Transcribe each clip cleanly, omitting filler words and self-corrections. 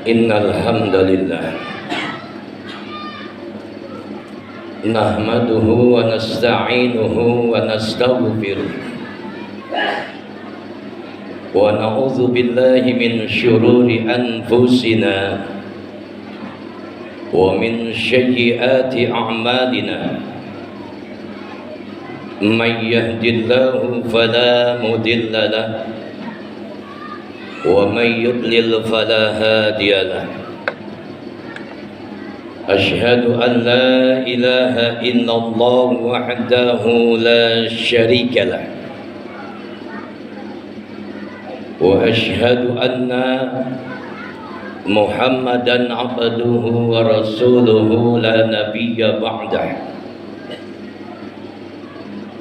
Innal hamdalillah nahmaduhu wa nasta'inuhu wa nastaghfiruh wa na'udzu billahi min syururi anfusina wa min sayyiati a'malina may yahdihillahu fala mudilla lahu wa may yudlil fala hadiya lahu. Asyhadu an la ilaha illallah wahdahu la syarika lah wa asyhadu anna Muhammadan abduhu wa rasuluhu la nabiyya ba'dah.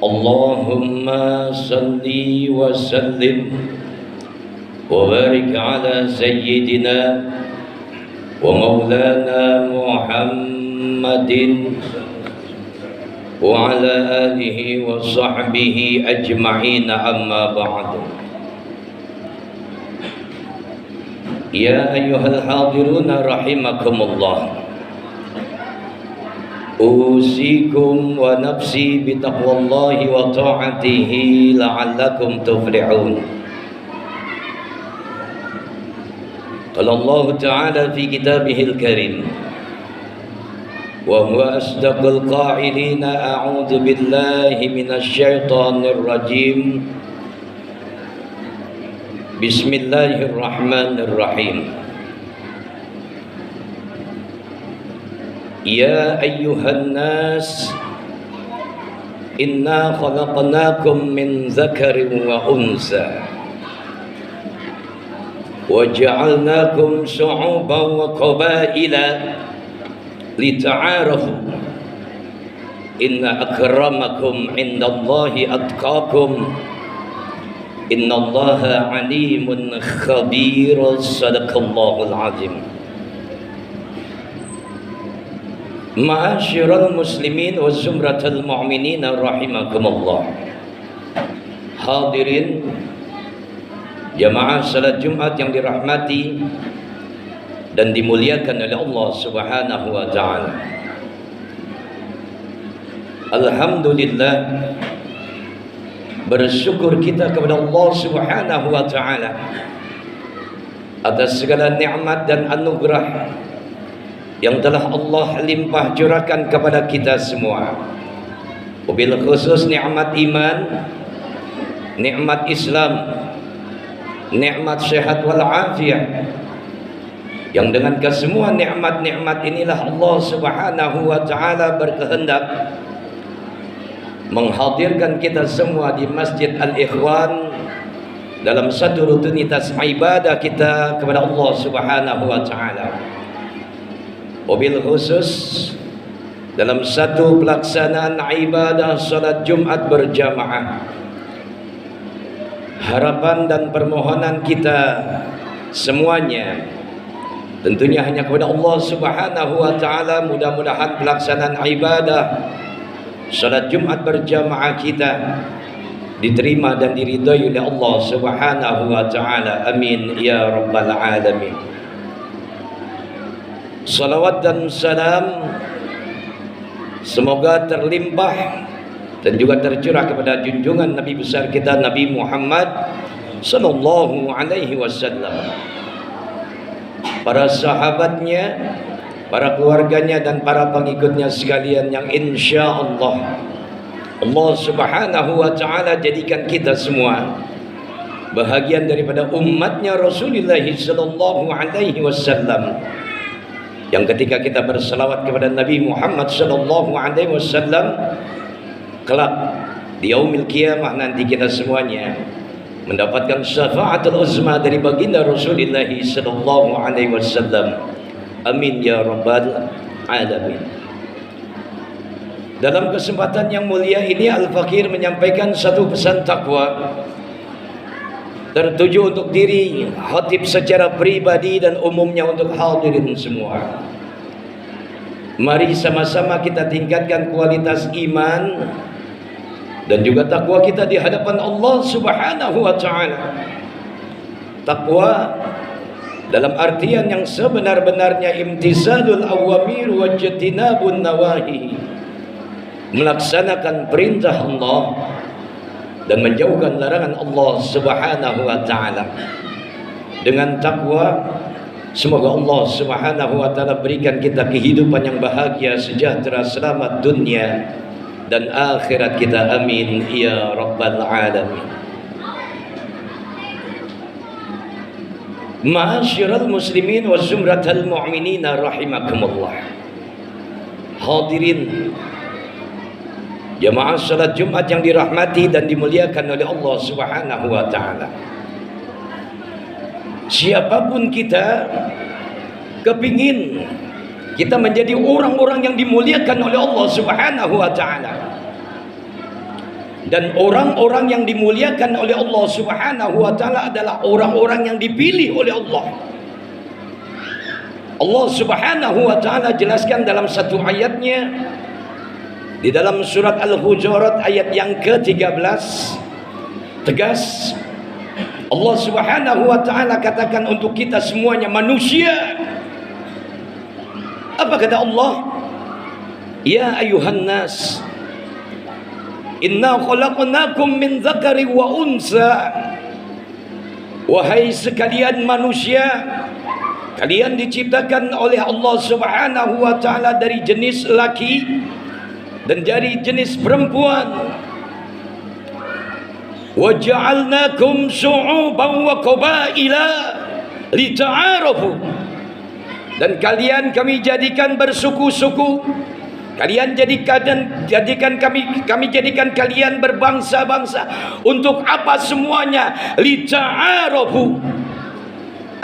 Allahumma salli wa sallim wa barik ala sayyidina wa maulana Muhammadin wa ala alihi wa sahbihi ajma'in, amma ba'du. Ya ayyuhal hadiruna rahimakumullah, usikum wa nafsi bitaqwallahi wa ta'atihi la'allakum tuflihun. Qala Allah Ta'ala fi kitabihil karim wa huwa asdaqul qa'ilina a'udzu billahi minasy syaithanir rajim. Bismillahirrahmanirrahim. Ya ayyuhan nas inna khalaqnakum min dzakarin wa unsa wa ja'alnakum syu'uban wa qabaila lita'arafu inna akramakum indallahi atqakum innallaha alimun khabir. Sadaqallahul azim. Ma'asyiral muslimin wa zumratal mu'minin rahimakumullah. Hadirin jamaah salat Jumat yang dirahmati dan dimuliakan oleh Allah Subhanahu wa taala. Alhamdulillah, bersyukur kita kepada Allah Subhanahu wa taala atas segala nikmat dan anugerah yang telah Allah limpah curahkan kepada kita semua. Wabil khusus nikmat iman, nikmat Islam, nikmat sehat wal afiat, yang dengan kesemua nikmat-nikmat inilah Allah Subhanahu wa taala berkehendak menghadirkan kita semua di Masjid Al-Ikhwan dalam satu rutinitas ibadah kita kepada Allah Subhanahu wa taala. Wabil khusus dalam satu pelaksanaan ibadah salat Jumat berjamaah. Harapan dan permohonan kita semuanya tentunya hanya kepada Allah Subhanahu wa taala, mudah-mudahan pelaksanaan ibadah salat Jumat berjamaah kita diterima dan diridhai oleh Allah Subhanahu wa taala. Amin ya rabbal alamin. Salawat dan salam semoga terlimpah dan juga tercurah kepada junjungan Nabi besar kita Nabi Muhammad sallallahu alaihi wasallam, para sahabatnya, para keluarganya dan para pengikutnya sekalian yang insyaallah Allah Subhanahu wa taala jadikan kita semua bahagian daripada umatnya Rasulullah sallallahu alaihi wasallam, yang ketika kita berselawat kepada Nabi Muhammad sallallahu alaihi wasallam, kelak di yaumil qiyamah nanti kita semuanya mendapatkan syafaatul uzma dari baginda Rasulullah sallallahu alaihi wasallam. Amin ya rabbal alamin. Dalam kesempatan yang mulia ini Al-Fakir menyampaikan satu pesan takwa tertuju untuk diri khatib secara pribadi dan umumnya untuk hadirin semua. Mari sama-sama kita tingkatkan kualitas iman dan juga takwa kita di hadapan Allah Subhanahu wa taala. Takwa dalam artian yang sebenar-benarnya imtisalul awamir wa jatinabun nawahi, melaksanakan perintah Allah dan menjauhkan larangan Allah Subhanahu wa taala dengan takwa. Semoga Allah Subhanahu wa taala berikan kita kehidupan yang bahagia, sejahtera, selamat dunia dan akhirat kita. Amin ya rabbal alamin. Ma'asyiral muslimin wa zumratal mu'minin rahimakumullah. Hadirin jamaah salat Jumat yang dirahmati dan dimuliakan oleh Allah Subhanahu wa taala. Siapapun kita kepingin kita menjadi orang-orang yang dimuliakan oleh Allah Subhanahu wa taala. Dan orang-orang yang dimuliakan oleh Allah Subhanahu wa taala adalah orang-orang yang dipilih oleh Allah. Allah Subhanahu wa taala jelaskan dalam satu ayatnya di dalam surat Al-Hujurat ayat yang ke-13, tegas Allah Subhanahu wa taala katakan untuk kita semuanya manusia. Apa kata Allah? Ya ayuhan nas, inna khalaqnakum min dzakari wa unsa. Wahai sekalian manusia, kalian diciptakan oleh Allah Subhanahu wa taala dari jenis laki dan dari jenis perempuan. Wa ja'alnakum syu'uban wa qabaila lita'arafu. Dan kalian kami jadikan bersuku-suku. Kalian jadikan kami jadikan kalian berbangsa-bangsa. Untuk apa semuanya? Lita'arafu.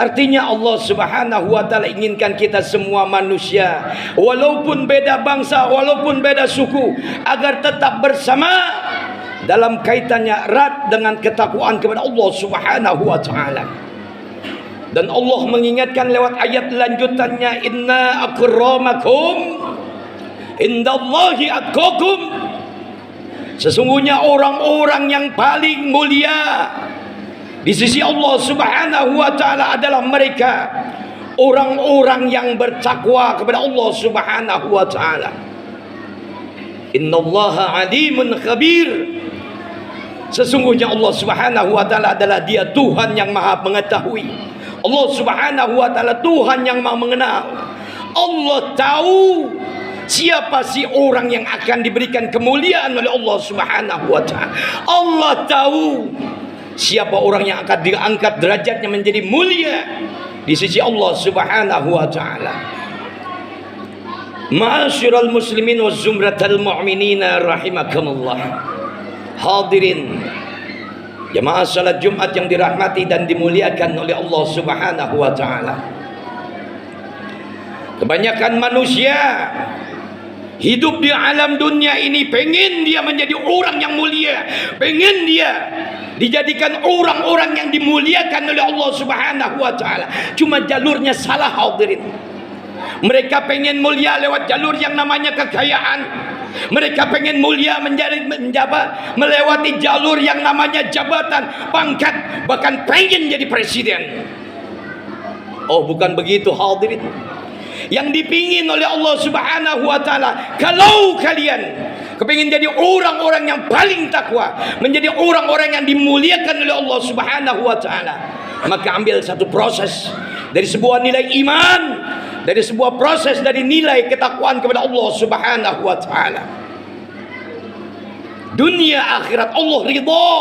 Artinya Allah Subhanahu wa taala inginkan kita semua manusia, walaupun beda bangsa, walaupun beda suku, agar tetap bersama dalam kaitannya erat dengan ketakwaan kepada Allah Subhanahu wa taala. Dan Allah mengingatkan lewat ayat lanjutannya, inna akramakum indallahi atqakum. Sesungguhnya orang-orang yang paling mulia di sisi Allah Subhanahu wa taala adalah mereka orang-orang yang bertakwa kepada Allah Subhanahu wa taala. Innallaha alimun khabir. Sesungguhnya Allah Subhanahu wa taala adalah Dia Tuhan yang Maha mengetahui. Allah Subhanahu wa taala Tuhan yang Maha mengenal. Allah tahu siapa sih orang yang akan diberikan kemuliaan oleh Allah Subhanahu wa taala. Allah tahu siapa orang yang akan diangkat derajatnya menjadi mulia di sisi Allah Subhanahu wa taala. Ma'asyiral muslimin wa zumratal mu'minin rahimakumullah. Hadirin jamaah salat Jumat yang dirahmati dan dimuliakan oleh Allah Subhanahu wa taala. Kebanyakan manusia hidup di alam dunia ini pengen dia menjadi orang yang mulia, pengen dia dijadikan orang-orang yang dimuliakan oleh Allah Subhanahu wa taala. Cuma jalurnya salah, hadirin. Mereka pengen mulia lewat jalur yang namanya kekayaan. Mereka pengen mulia melewati jalur yang namanya jabatan, pangkat, bahkan pengen jadi presiden. Oh, bukan begitu, hadirin. Yang dipingin oleh Allah Subhanahu wa taala, kalau kalian kepingin jadi orang-orang yang paling takwa, menjadi orang-orang yang dimuliakan oleh Allah Subhanahu wa taala, maka ambil satu proses dari sebuah nilai iman, dari sebuah proses dari nilai ketakwaan kepada Allah Subhanahu wa taala. Dunia akhirat Allah ridha.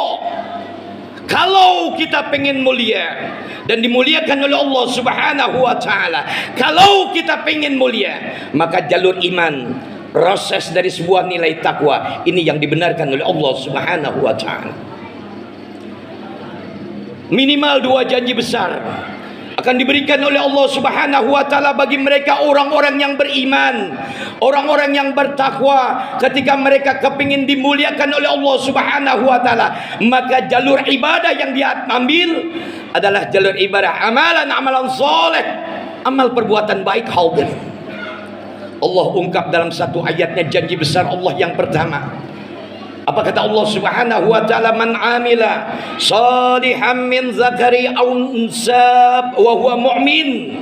Kalau kita pengen mulia dan dimuliakan oleh Allah Subhanahu wa taala, kalau kita pengen mulia, maka jalur iman, proses dari sebuah nilai takwa ini yang dibenarkan oleh Allah Subhanahu wa taala. Minimal 2 janji besar akan diberikan oleh Allah Subhanahu wa taala bagi mereka orang-orang yang beriman, orang-orang yang bertakwa. Ketika mereka kepingin dimuliakan oleh Allah Subhanahu wa taala, maka jalur ibadah yang dia ambil adalah jalur ibadah amalan soleh, amal perbuatan baik. Hadir Allah ungkap dalam satu ayatnya janji besar Allah yang pertama, Apa kata Allah Subhanahu wa taala? Man amila salihan min zakari aw unsa wa huwa mu'min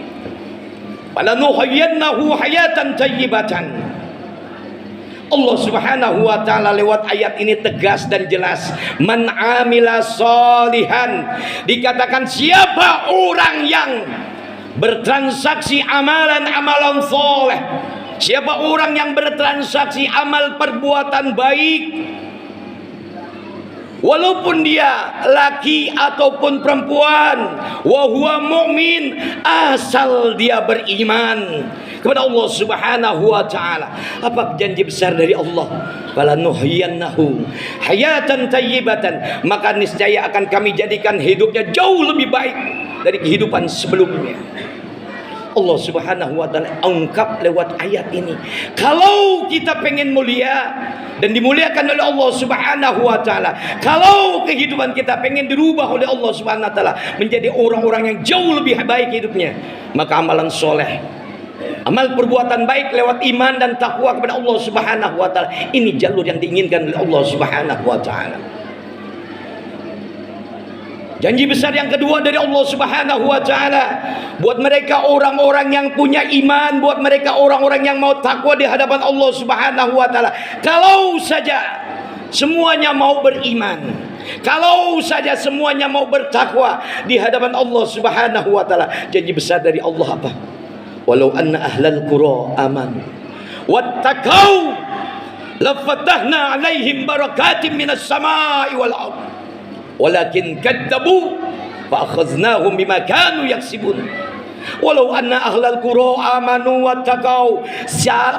falanuhyiyannahu hayatan thayyibatan. Allah Subhanahu wa taala lewat ayat ini tegas dan jelas. Man amila salihan, dikatakan siapa orang yang bertransaksi amalan-amalan soleh, siapa orang yang bertransaksi amal perbuatan baik, walaupun dia laki ataupun perempuan, wa huwa mu'min, asal dia beriman kepada Allah Subhanahu wa taala. Apa janji besar dari Allah? Falanuhyiyannahu hayatan thayyibatan, maka niscaya akan kami jadikan hidupnya jauh lebih baik dari kehidupan sebelumnya. Allah Subhanahu wa taala ungkap lewat ayat ini, kalau kita pengen mulia dan dimuliakan oleh Allah Subhanahu wa taala, kalau kehidupan kita pengen dirubah oleh Allah Subhanahu wa taala menjadi orang-orang yang jauh lebih baik hidupnya, maka amalan soleh, amal perbuatan baik lewat iman dan takwa kepada Allah Subhanahu wa taala, ini jalur yang diinginkan oleh Allah Subhanahu wa taala. Janji besar yang kedua dari Allah Subhanahu wa taala buat mereka orang-orang yang punya iman, buat mereka orang-orang yang mau takwa di hadapan Allah Subhanahu wa taala. Kalau saja semuanya mau beriman, kalau saja semuanya mau bertakwa di hadapan Allah Subhanahu wa taala, janji besar dari Allah apa? Walau anna ahlal qura amanu wattaqau lafatahna alaihim barakatim minas samai wal ardh walakin kadzabu fa akhaznahum bima kanu yaksibun. Walau anna ahlal qura amanu wattaqau,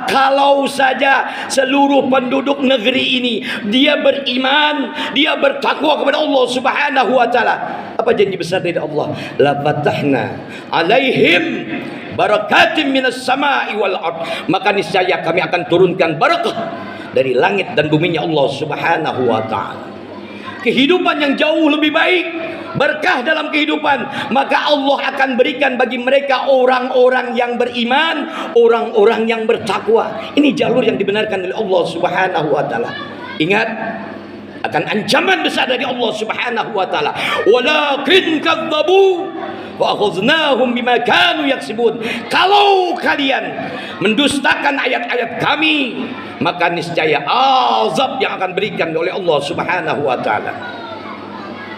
kalau saja seluruh penduduk negeri ini dia beriman, dia bertakwa kepada Allah Subhanahu wa taala, apa janji besar dari Allah? La fatahna alaihim barakatim minas samai wal ardh, maka niscaya kami akan turunkan barakah dari langit dan buminya Allah Subhanahu wa taala. Kehidupan yang jauh lebih baik, berkah dalam kehidupan, maka Allah akan berikan bagi mereka orang-orang yang beriman, orang-orang yang bertakwa. Ini jalur yang dibenarkan oleh Allah Subhanahu wa taala. Ingat akan ancaman besar dari Allah Subhanahu wa taala. Walakin kadzabu wa akhaznahum bima kanu yaksibun. Kalau kalian mendustakan ayat-ayat kami, maka niscaya azab yang akan berikan oleh Allah Subhanahu wa taala.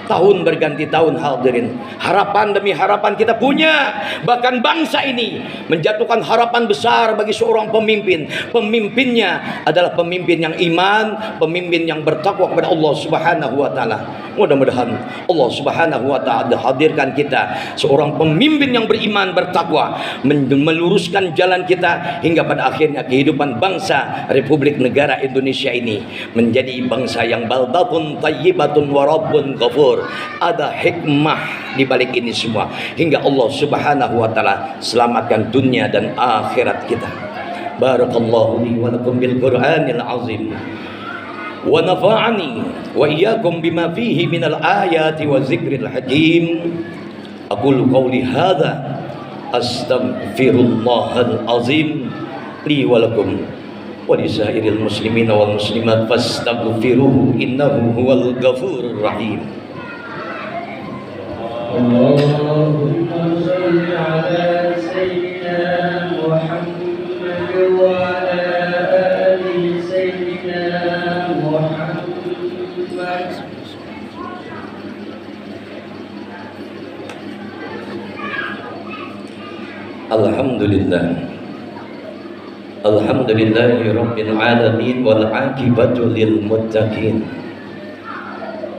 Tahun berganti tahun, hadirin, harapan demi harapan kita punya. Bahkan bangsa ini menjatuhkan harapan besar bagi seorang pemimpin. Pemimpinnya adalah pemimpin yang iman, pemimpin yang bertakwa kepada Allah Subhanahu wa taala. Mudah-mudahan Allah Subhanahu wa taala hadirkan kita seorang pemimpin yang beriman, bertakwa, meluruskan jalan kita hingga pada akhirnya kehidupan bangsa Republik Negara Indonesia ini menjadi bangsa yang baldatun thayyibatun wa rabbun ghafur. Ada hikmah di balik ini semua hingga Allah Subhanahu wa taala selamatkan dunia dan akhirat kita. Barakallahu li wa lakum bil Qur'anil azim wa nafa'ani wa iyyakum bima fihi minal ayati wa zikril hakim. Aqulu qawli hadza astaghfirullahal azim li wa lakum wa lisairil muslimina wal muslimat fastaghfiruhu innahu huwal ghafurur rahim. Allahumma shalli ala sayyidina Muhammad wa ala ali sayyidina Muhammad. Alhamdulillah, alhamdulillahi rabbil alamin wal aqibatu lil muttaqin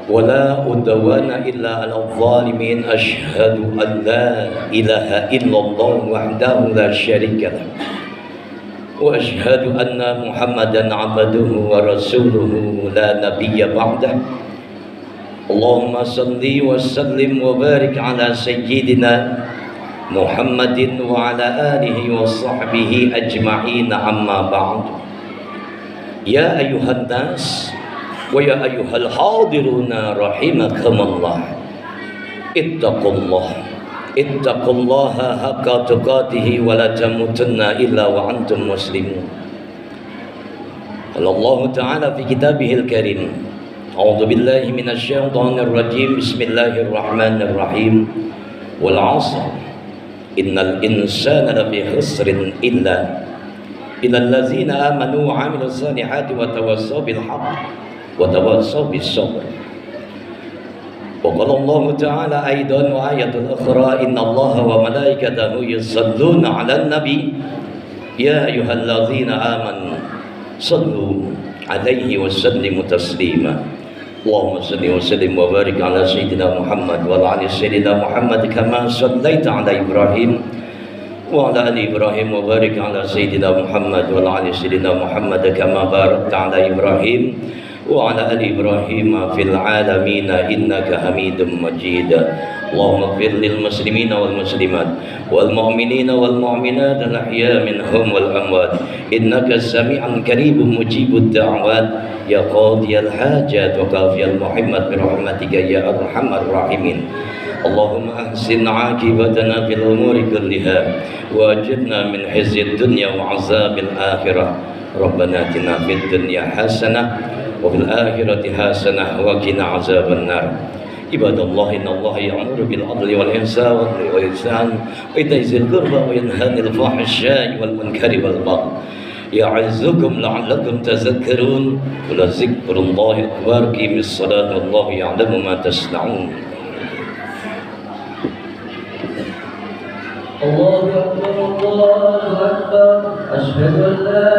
wala udwana illa 'alal zalimin. Asyhadu an la ilaha illallah wahdahu la syarika lah wa asyhadu anna Muhammadan 'abduhu wa rasuluhu la nabiyya ba'dah. Allahumma salli wa sallim wa barik ala sayyidina Muhammadin wa ala alihi wa sahbihi ajma'in, amma ba'd. Ya ayuhan nas wa ya ayyuhal hadiruna rahimakumullah, ittaqullaha haqqa tuqatih wa la tamutunna illa wa antum muslimun. Allah Ta'ala fi kitabihil karim. A'udzu billahi minasyaitonir rajim. Bismillahirrahmanirrahim. Wal 'asr. Innal insana lafi khusrin illa allazina amanu wa 'amilus salihati wa tawassaw bil haqq wa tawassaw bis sabr. Wa qala Allah Ta'ala aidan wa ayatul ukhra inna Allah wa malaikatahu yusalluna 'alan nabi ya ayyuhallazina amanu sallu 'alaihi wa sallimu taslima. Allahumma salli wa sallim wa barik ala sayyidina Muhammad wa ala ali sayyidina Muhammad kama sallaita ala Ibrahim wa ala ali Ibrahim wa barik ala sayyidina Muhammad wa ala ali sayyidina Muhammad kama barakta ala Ibrahim wa ala ali Ibrahim fil alamin innaka Hamidum Majid. Allahumma ighfir lil muslimina wal muslimat wal mu'minina wal mu'minat al ahya minhum wal amwat innaka sami'un qaribun mujibud da'wat ya qadiyal hajat wa kafiyal muhimmat bi rahmatika ya arhamar rahimin. Allahumma ahsin 'aqibatana fil umuri kulliha wa ajirna min khizyid dunya wa 'azabil akhirah. Rabbana atina fid dunya hasanah wa fil akhirati hasanah wa qina 'azaban nar. Ibadallah innallaha ya'muru bil 'adli wal ihsani wa ita'i dzil qurba wa yanha 'anil fahsya'i wal munkari wal baghi ya'izzukum la'allakum tadhakkarun. Wa la dzikrullahi akbar. Qimis salata wallahu ya'lamu ma tasna'un. Allahu akbar, Allahu akbar, asyhadu an la